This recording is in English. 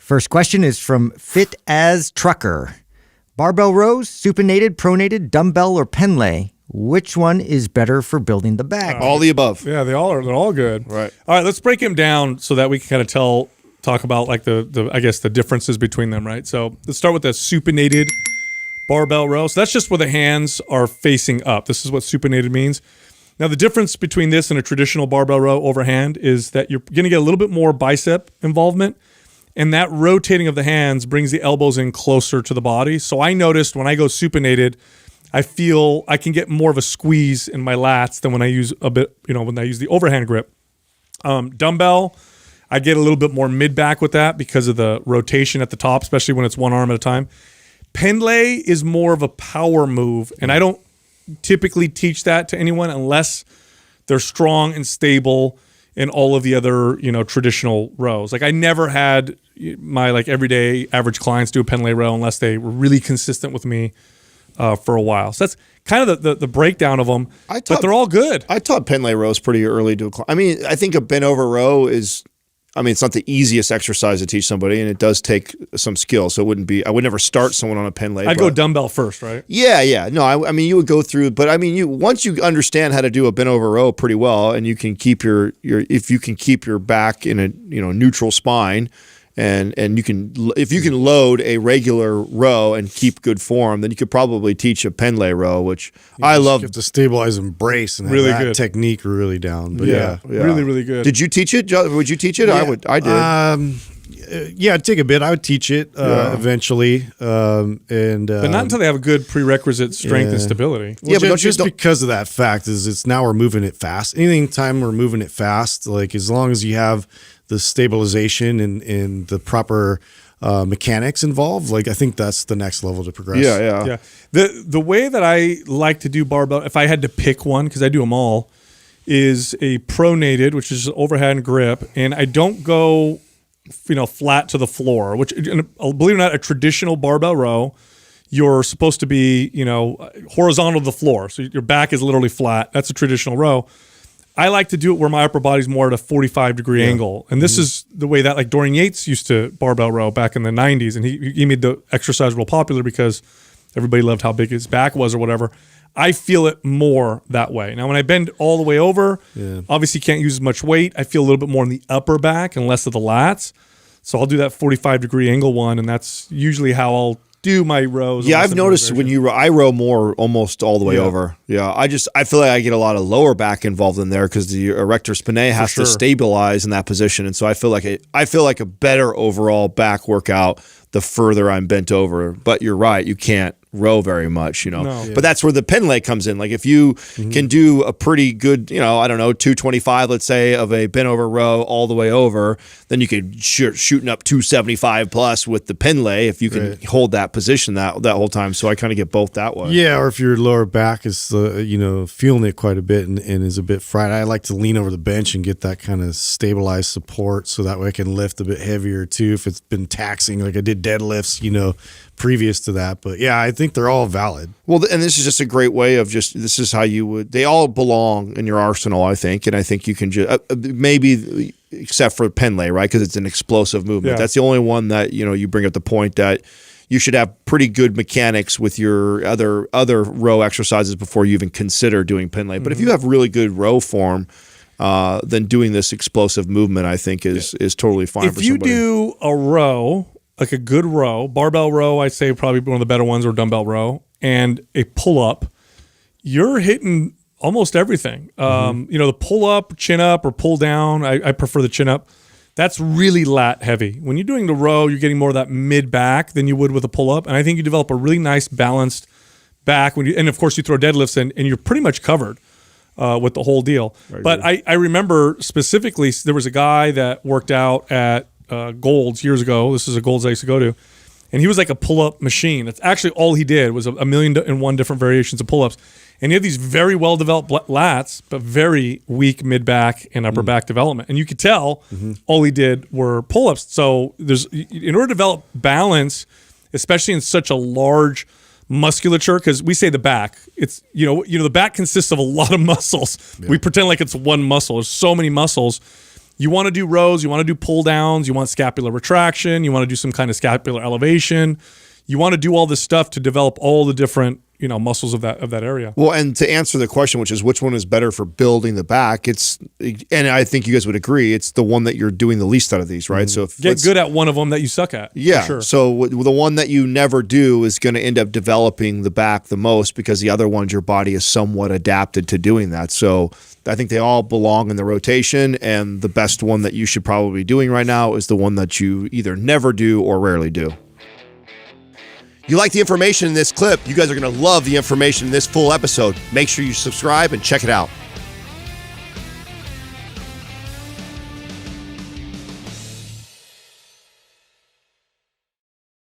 First question is from Fit As Trucker. Barbell rows, supinated, pronated, dumbbell, or pen lay? Which one is better for building the back? All the above. Yeah, they're all good. Right. All right, let's break them down so that we can kind of talk about like the I guess the differences between them, right? So let's start with the supinated barbell row. So that's just where the hands are facing up. This is what supinated means. Now the difference between this and a traditional barbell row overhand is that you're going to get a little bit more bicep involvement, and that rotating of the hands brings the elbows in closer to the body. So I noticed when I go supinated, I feel I can get more of a squeeze in my lats than when I use when I use the overhand grip. Dumbbell, I get a little bit more mid-back with that because of the rotation at the top, especially when it's one arm at a time. Pen lay is more of a power move, and I don't typically teach that to anyone unless they're strong and stable in all of the other, traditional rows. Like I never had my everyday average clients do a pen lay row unless they were really consistent with me for a while. So that's kind of the breakdown of them, but they're all good. I taught pen lay rows pretty early to a client. I mean, I think a bent over row is, it's not the easiest exercise to teach somebody, and it does take some skill. So I would never start someone on a pen lay. I'd go dumbbell first, right? Yeah. No, I mean, you would go through, but once you understand how to do a bent over row pretty well, and you can keep if you can keep your back in a neutral spine, and if you can load a regular row and keep good form, then you could probably teach a pen lay row, which I love. You have to stabilize and brace and have really that good technique really down. But yeah, really, really good. Did you teach it? Would you teach it? Yeah. I did. Yeah, it'd take a bit. I would teach it eventually, but not until they have a good prerequisite strength and stability. Well, but just because of that fact is now we're moving it fast. Anytime we're moving it fast, like as long as you have the stabilization and the proper mechanics involved, I think that's the next level to progress. Yeah. The way that I like to do barbell, if I had to pick one, because I do them all, is a pronated, which is overhand grip, and I don't go flat to the floor, which, believe it or not, a traditional barbell row, you're supposed to be, horizontal to the floor. So your back is literally flat. That's a traditional row. I like to do it where my upper body's more at a 45-degree angle. And this is the way that Dorian Yates used to barbell row back in the 90s. And he made the exercise real popular because everybody loved how big his back was or whatever. I feel it more that way. Now, when I bend all the way over, obviously can't use as much weight. I feel a little bit more in the upper back and less of the lats. So I'll do that 45-degree angle one, and that's usually how I'll do my rows. Yeah, I've noticed when I row more almost all the way over. Yeah, I feel like I get a lot of lower back involved in there because the erector spinae has to stabilize in that position, and so I feel like a better overall back workout the further I'm bent over. But you're right, you can't row very much, but that's where the pen lay comes in. Like if you can do a pretty good, 225, let's say, of a bent over row all the way over, then you could shooting up 275 plus with the pen lay if you can hold that position that whole time. So I kind of get both that way. Yeah, or if your lower back is feeling it quite a bit and is a bit fried, I like to lean over the bench and get that kind of stabilized support so that way I can lift a bit heavier too if it's been taxing, like I did deadlifts, previous to that. But yeah, I think they're all valid. Well, and this is just a great way of this is how you would, they all belong in your arsenal, I think. And I think you can just, maybe except for pen lay, right? Because it's an explosive movement. Yeah. That's the only one that, you bring up the point that you should have pretty good mechanics with your other row exercises before you even consider doing pen lay. But if you have really good row form, then doing this explosive movement, I think is totally fine for somebody. If you do a row, like a good row, barbell row, I'd say probably one of the better ones, or dumbbell row, and a pull-up, you're hitting almost everything. The pull-up, chin-up, or pull-down, I prefer the chin-up. That's really lat heavy. When you're doing the row, you're getting more of that mid-back than you would with a pull-up, and I think you develop a really nice balanced back. And of course, you throw deadlifts in, and you're pretty much covered with the whole deal. But I remember specifically, there was a guy that worked out at Gold's years ago. This is a Gold's I used to go to, and he was like a pull-up machine. That's actually all he did was a million and one different variations of pull-ups. And he had these very well-developed lats, but very weak mid-back and upper back development. And you could tell all he did were pull-ups. So in order to develop balance, especially in such a large musculature, because we say the back, it's the back consists of a lot of muscles. We pretend like it's one muscle. There's so many muscles. You want to do rows, you want to do pull downs, you want scapular retraction, you want to do some kind of scapular elevation. You want to do all this stuff to develop all the different, muscles of that area. Well, and to answer the question, which is which one is better for building the back, and I think you guys would agree, it's the one that you're doing the least out of these, right? So if get good at one of them that you suck at. Yeah. For sure. So the one that you never do is going to end up developing the back the most, because the other ones, your body is somewhat adapted to doing that. So I think they all belong in the rotation, and the best one that you should probably be doing right now is the one that you either never do or rarely do. You like the information in this clip, you guys are going to love the information in this full episode. Make sure you subscribe and check it out.